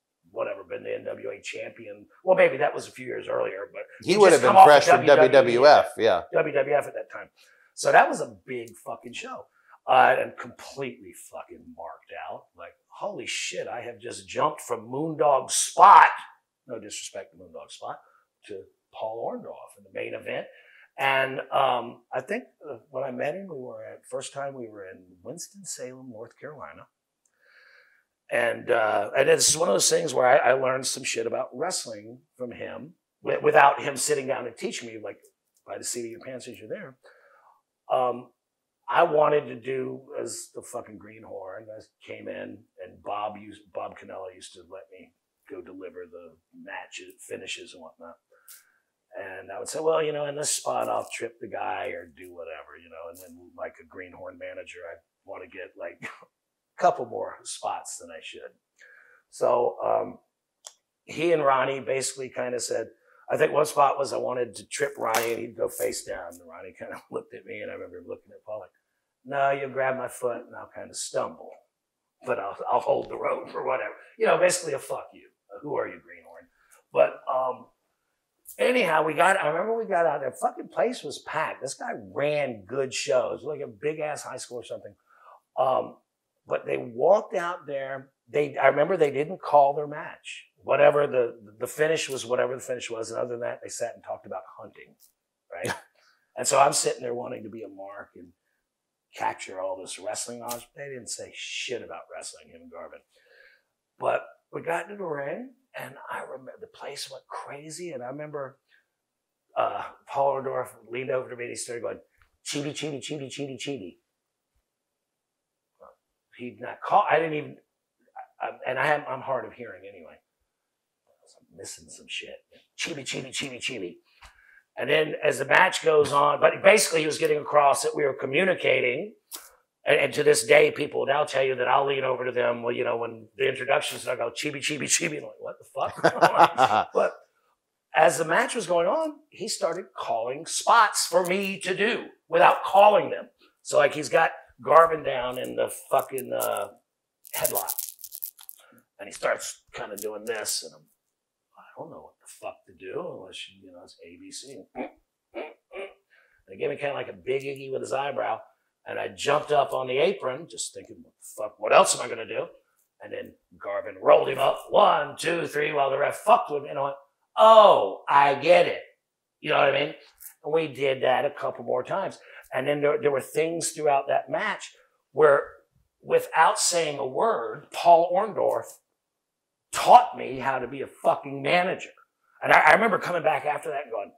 been the NWA champion. Well, maybe that was a few years earlier, but he would have been fresh from WWF, WWF at that time. So that was a big fucking show. And completely fucking marked out. Like, holy shit, I have just jumped from Moondog Spot, no disrespect to Moondog Spot, to Paul Orndorff in the main event. And I think when I met him, first time we were in Winston-Salem, North Carolina. And this is one of those things where I learned some shit about wrestling from him without him sitting down and teaching me, like, by the seat of your pants as you're there. I wanted to do as the fucking greenhorn. I came in and Bob Canella used to let me go deliver the matches, finishes and whatnot. And I would say, well, in this spot, I'll trip the guy or do whatever, and then like a greenhorn manager, I want to get like a couple more spots than I should. So he and Ronnie basically kind of said, I think one spot was I wanted to trip Ronnie and he'd go face down. And Ronnie kind of looked at me and I remember looking at Paul like, no, you'll grab my foot and I'll kind of stumble, but I'll hold the rope or whatever. Basically a fuck you. Who are you, greenhorn? But anyhow, I remember we got out there. Fucking place was packed. This guy ran good shows, like a big ass high school or something. But they walked out there. I remember they didn't call their match. Whatever the finish was, whatever the finish was. And other than that, they sat and talked about hunting, right? And so I'm sitting there wanting to be a mark and capture all this wrestling knowledge. They didn't say shit about wrestling, him and Garvin. But we got into the ring, and I remember the place went crazy. And I remember Paul Orndorff leaned over to me and he started going, cheaty, cheaty, cheaty, cheaty, cheaty. He'd not call. I didn't even, and I'm hard of hearing anyway. I'm missing some shit. Cheaty, cheaty, cheaty, cheaty. And then as the match goes on, but basically he was getting across that we were communicating. And to this day, people will now tell you that I'll lean over to them. Well, when the introductions, I go, chibi, chibi, chibi. I'm like, what the fuck? But as the match was going on, he started calling spots for me to do without calling them. So like he's got Garvin down in the fucking headlock. And he starts kind of doing this. And I don't know what the fuck to do unless, it's ABC. And he gave me kind of like a big Iggy with his eyebrow. And I jumped up on the apron, just thinking, what else am I going to do? And then Garvin rolled him up, 1, 2, 3, while the ref fucked with me. And I went, oh, I get it. You know what I mean? And we did that a couple more times. And then there were things throughout that match where, without saying a word, Paul Orndorff taught me how to be a fucking manager. And I remember coming back after that and going,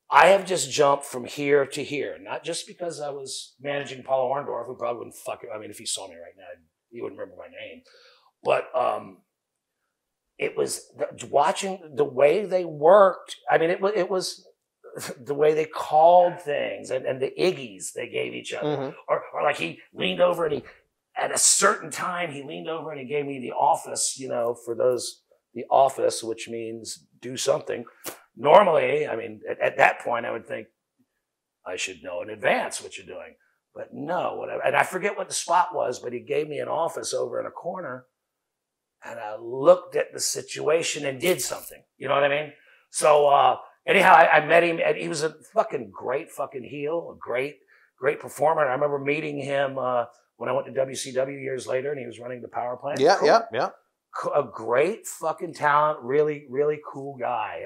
I have just jumped from here to here, not just because I was managing Paul Orndorff, who probably wouldn't fucking, if he saw me right now, he wouldn't remember my name. But it was watching the way they worked. It was the way they called things and the iggies they gave each other. Mm-hmm. Or like he leaned over and at a certain time, he leaned over and he gave me the office, for those, the office, which means do something. Normally, at that point, I would think I should know in advance what you're doing. But no, and I forget what the spot was, but he gave me an office over in a corner, and I looked at the situation and did something. You know what I mean? So anyhow, I met him, and he was a fucking great fucking heel, a great performer. And I remember meeting him when I went to WCW years later, and he was running the power plant. Yeah, cool. Yeah. A great fucking talent, really, really cool guy.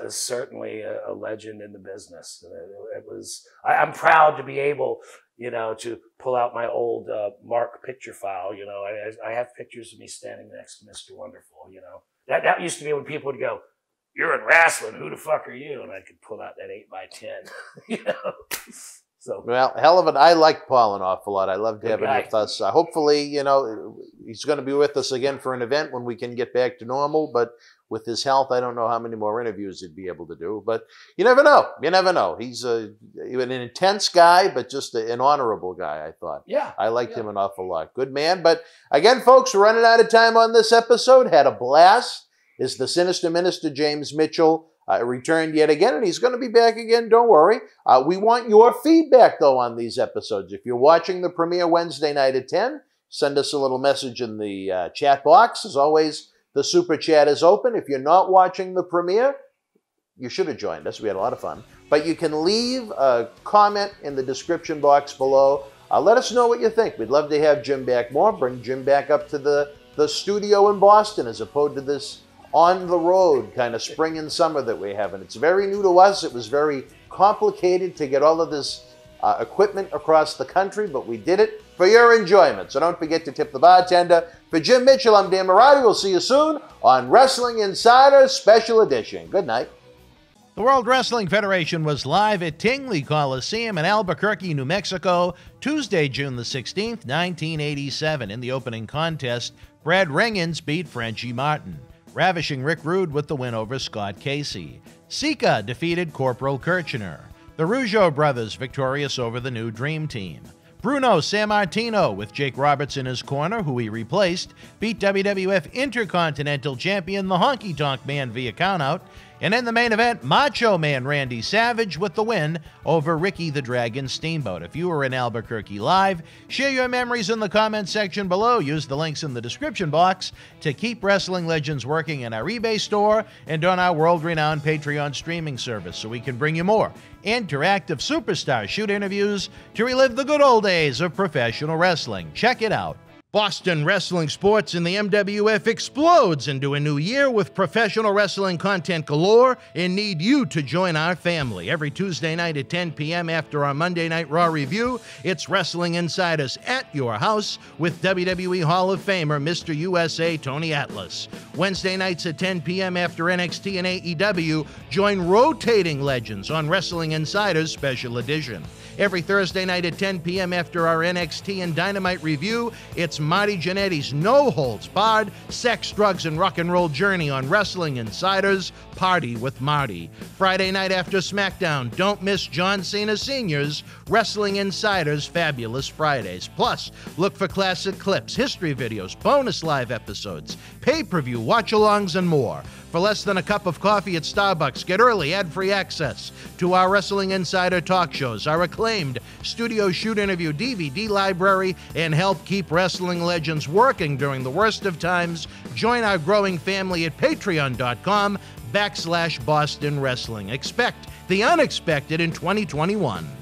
Certainly a legend in the business. It was. I'm proud to be able, to pull out my old Mark picture file. I have pictures of me standing next to Mr. Wonderful. That used to be when people would go, "You're in wrestling. Who the fuck are you?" And I could pull out that 8x10. So, well, hell of an. I like Paul an awful lot. I loved having him with us. Hopefully, he's going to be with us again for an event when we can get back to normal. But with his health, I don't know how many more interviews he'd be able to do. But you never know. You never know. He's an intense guy, but just an honorable guy, I thought. Yeah. I liked him an awful lot. Good man. But again, folks, we're running out of time on this episode. Had a blast. Is the Sinister Minister, James Mitchell, returned yet again, and he's going to be back again, don't worry. We want your feedback, though, on these episodes. If you're watching the premiere Wednesday night at 10, send us a little message in the chat box. As always, the super chat is open. If you're not watching the premiere, you should have joined us. We had a lot of fun. But you can leave a comment in the description box below. Let us know what you think. We'd love to have Jim back more. Bring Jim back up to the studio in Boston as opposed to this on the road kind of spring and summer that we have. And it's very new to us. It was very complicated to get all of this equipment across the country, but we did it for your enjoyment. So don't forget to tip the bartender. For Jim Mitchell, I'm Dan Marty. We'll see you soon on Wrestling Insider Special Edition. Good night. The World Wrestling Federation was live at Tingley Coliseum in Albuquerque, New Mexico, Tuesday, June the 16th, 1987. In the opening contest, Brad Rheingans beat Frenchie Martin. Ravishing Rick Rude with the win over Scott Casey. Sika defeated Corporal Kirchner. The Rougeau brothers victorious over the new Dream Team. Bruno Sammartino, with Jake Roberts in his corner, who he replaced, beat WWF Intercontinental Champion the Honky Tonk Man via countout. And in the main event, Macho Man Randy Savage with the win over Ricky the Dragon Steamboat. If you were in Albuquerque live, share your memories in the comment section below. Use the links in the description box to keep Wrestling Legends working in our eBay store and on our world-renowned Patreon streaming service so we can bring you more interactive superstar shoot interviews to relive the good old days of professional wrestling. Check it out. Boston Wrestling Sports in the MWF explodes into a new year with professional wrestling content galore and need you to join our family. Every Tuesday night at 10 p.m. after our Monday Night Raw review, it's Wrestling Insiders at your house with WWE Hall of Famer Mr. USA Tony Atlas. Wednesday nights at 10 p.m. after NXT and AEW, join Rotating Legends on Wrestling Insiders Special Edition. Every Thursday night at 10 p.m. after our NXT and Dynamite review, it's Marty Jannetty's No Holds Barred Sex, Drugs, and Rock and Roll Journey on Wrestling Insiders Party with Marty. Friday night after SmackDown, don't miss John Cena Sr.'s Wrestling Insiders Fabulous Fridays. Plus, look for classic clips, history videos, bonus live episodes, pay-per-view watch-alongs, and more. For less than a cup of coffee at Starbucks, get early ad-free access to our Wrestling Insider talk shows, our acclaimed studio shoot interview DVD library, and help keep Wrestling Legends working during the worst of times. Join our growing family at patreon.com/Boston Wrestling. Expect the unexpected in 2021.